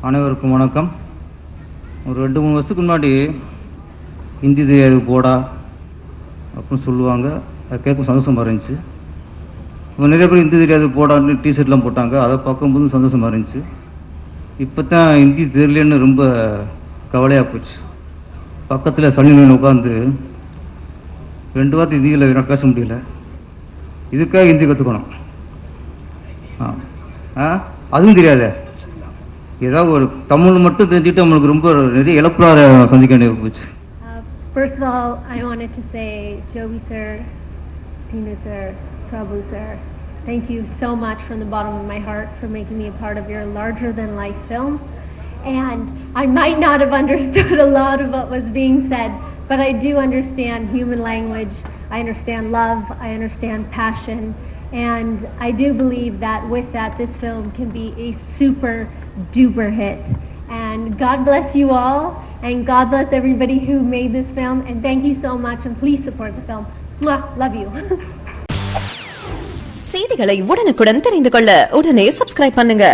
அனைவருக்கும் வணக்கம். ஒரு 2-3 வருஷத்துக்கு முன்னாடி ஹிந்தி தெரியாது போடா அப்படின்னு சொல்லுவாங்க. அதை கேட்கும் சந்தோஷமாக இருந்துச்சு. இப்போ நிறைய பேர் ஹிந்தி தெரியாது போடான்னு டிஷர்ட்லாம் போட்டாங்க. அதை பார்க்கும்போது சந்தோஷமாக இருந்துச்சு. இப்போ தான் ஹிந்தி தெரியலன்னு ரொம்ப கவலையாக போச்சு. பக்கத்தில் சனியன் உட்காந்து 2 வாரத்து ஹிந்தியில் பேச முடியல. இதுக்காக ஹிந்தி கற்றுக்கணும். அதுவும் தெரியாத ஏதாவது ஒரு தமிழ் மட்டும் தெரிஞ்சுட்டு நம்மளுக்கு ரொம்ப நிறைய இழப்புறார சந்திக்க வேண்டிய போச்சு. First of all, I wanted to say, Jovi sir, Sinu sir, Prabhu sir, thank you so much from the bottom of my heart for making me a part of your larger-than-life film. And I might not have understood a lot of what was being said, but I do understand human language. I understand love. I understand passion. And I do believe that with that, this film can be a super duper hit. And God bless you all, and God bless everybody who made this film, and thank you so much, and please support the film. Mwah, love you. செய்திகளை உடனுக்குடன் தெரிந்து கொள்ள உடனே subscribe பண்ணுங்க.